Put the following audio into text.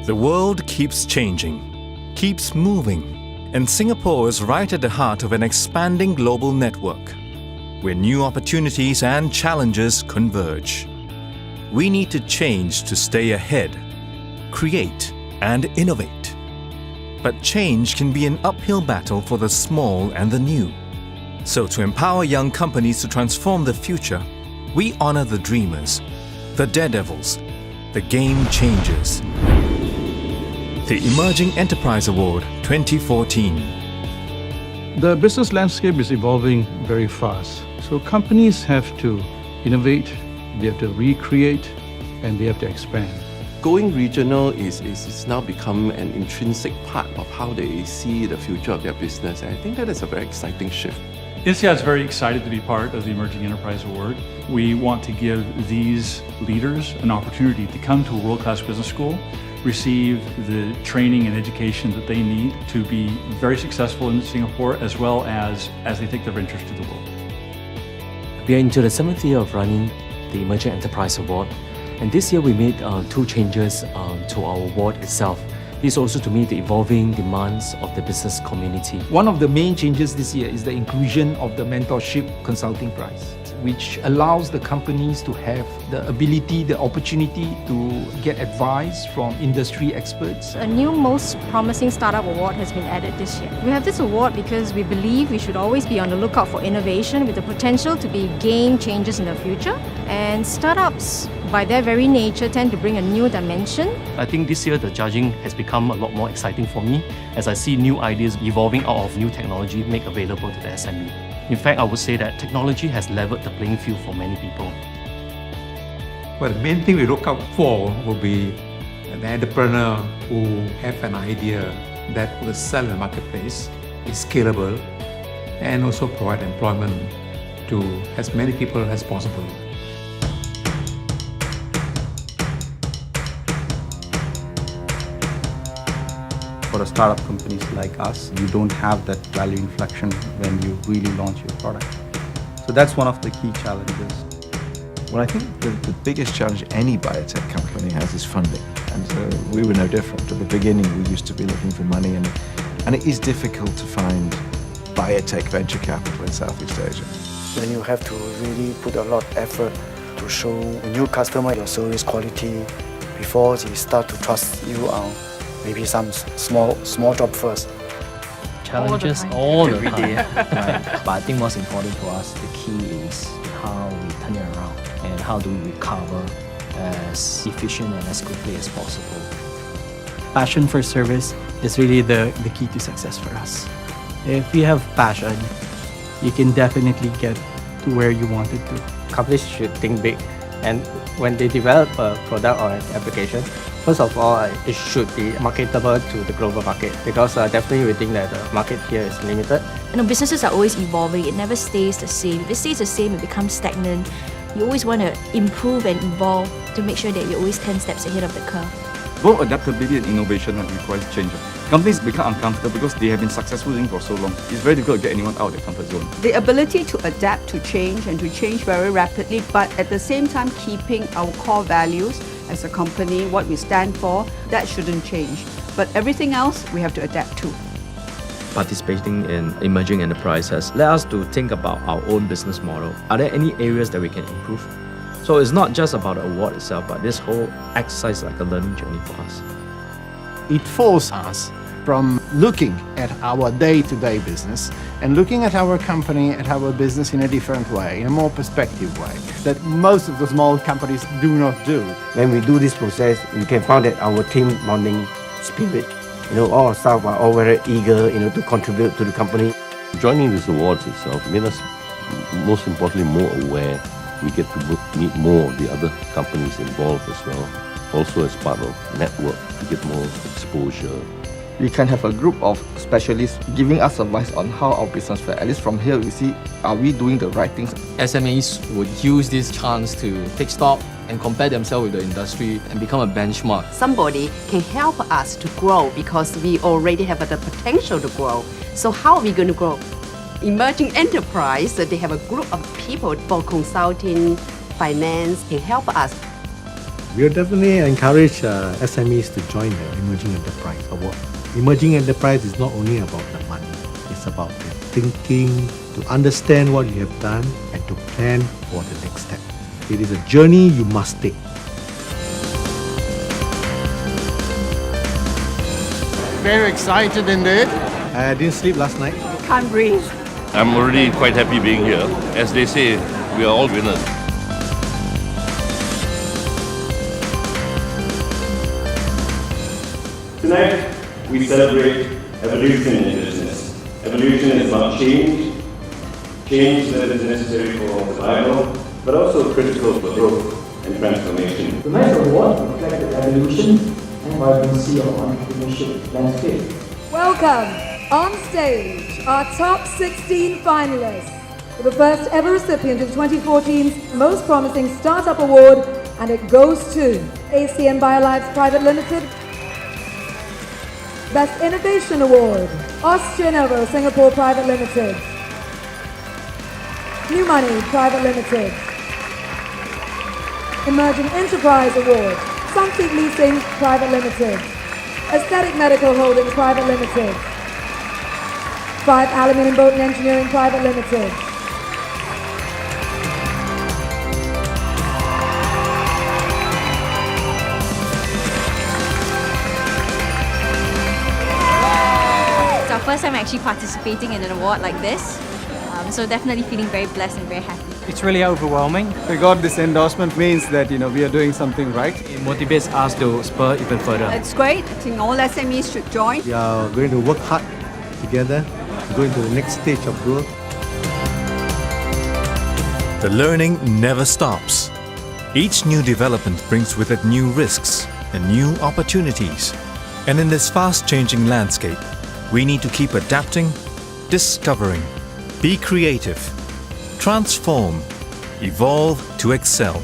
The world keeps changing, keeps moving, and Singapore is right at the heart of an expanding global network, where new opportunities and challenges converge. We need to change to stay ahead, create, and innovate. But change can be an uphill battle for the small and the new. So to empower young companies to transform the future, we honor the dreamers, the daredevils, the game changers. The Emerging Enterprise Award 2014. The business landscape is evolving very fast. So companies have to innovate, they have to recreate, and they have to expand. Going regional is now become an intrinsic part of how they see the future of their business. And I think that is a very exciting shift. INSEAD is very excited to be part of the Emerging Enterprise Award. We want to give these leaders an opportunity to come to a world-class business school, receive the training and education that they need to be very successful in Singapore, as well as they take their ventures to the world. We are into the 7th year of running the Emerging Enterprise Award, and this year we made 2 changes to our award itself. This is also to meet the evolving demands of the business community. One of the main changes this year is the inclusion of the Mentorship Consulting Prize, which allows the companies to have the ability, the opportunity to get advice from industry experts. A new Most Promising Startup Award has been added this year. We have this award because we believe we should always be on the lookout for innovation with the potential to be game changers in the future. And startups, by their very nature, tend to bring a new dimension. I think this year the judging has become a lot more exciting for me as I see new ideas evolving out of new technology made available to the SME. In fact, I would say that technology has leveled the playing field for many people. Well, the main thing we look out for will be an entrepreneur who have an idea that will sell in the marketplace, is scalable, and also provide employment to as many people as possible. For a startup companies like us, you don't have that value inflection when you really launch your product. So that's one of the key challenges. Well, I think the biggest challenge any biotech company has is funding. And we were no different. At the beginning, we used to be looking for money, and it is difficult to find biotech venture capital in Southeast Asia. Then you have to really put a lot of effort to show a new customer your service quality before they start to trust you on maybe some small job first. Challenges all the time. Right. But I think most important for us, the key is how we turn it around and how do we recover as efficient and as quickly as possible. Passion for service is really the key to success for us. If you have passion, you can definitely get to where you wanted to. Companies should think big, and when they develop a product or an application, first of all, it should be marketable to the global market, because definitely we think that the market here is limited. You know, businesses are always evolving. It never stays the same. If it stays the same, it becomes stagnant. You always want to improve and evolve to make sure that you're always 10 steps ahead of the curve. Both adaptability and innovation requires change. Companies become uncomfortable because they have been successful doing for so long. It's very difficult to get anyone out of their comfort zone. The ability to adapt to change and to change very rapidly, but at the same time keeping our core values as a company, what we stand for, that shouldn't change. But everything else, we have to adapt to. Participating in Emerging Enterprise has led us to think about our own business model. Are there any areas that we can improve? So it's not just about the award itself, but this whole exercise is like a learning journey for us. It forces us from looking at our day-to-day business and looking at our company, at our business in a different way, in a more perspective way, that most of the small companies do not do. When we do this process, we can find that our team bonding spirit, all our staff are all very eager, to contribute to the company. Joining this awards itself made us, most importantly, more aware. We get to meet more of the other companies involved as well. Also as part of network, to get more exposure. We can have a group of specialists giving us advice on how our business fair. At least from here we see, are we doing the right things? SMEs would use this chance to take stock and compare themselves with the industry and become a benchmark. Somebody can help us to grow because we already have the potential to grow. So how are we going to grow? Emerging Enterprise, they have a group of people for consulting, finance, can help us. We definitely encourage SMEs to join the Emerging Enterprise Award. Emerging Enterprise is not only about the money, it's about the thinking, to understand what you have done and to plan for the next step. It is a journey you must take. Very excited indeed. I didn't sleep last night. Can't breathe. I'm already quite happy being here. As they say, we are all winners. Tonight, we celebrate evolution in business. Evolution is about change, change that is necessary for survival, but also critical for growth and transformation. Tonight's award reflects the evolution and vibrancy of entrepreneurship landscape. Welcome on stage our top 16 finalists for the first ever recipient of 2014's Most Promising Startup Award, and it goes to ACN Biolives Private Limited. Best Innovation Award, Austrianovo Singapore Private Limited. New Money Private Limited. Emerging Enterprise Award, Sunseat Leasing Private Limited. Aesthetic Medical Holdings Private Limited. 5 Aluminium Boat and Engineering Private Limited. It's our first time actually participating in an award like this. So definitely feeling very blessed and very happy. It's really overwhelming. We got this endorsement means that we are doing something right. It motivates us to spur even further. It's great. I think all SMEs should join. We are going to work hard together to go into the next stage of growth. The learning never stops. Each new development brings with it new risks and new opportunities. And in this fast-changing landscape, we need to keep adapting, discovering, be creative, transform, evolve to excel.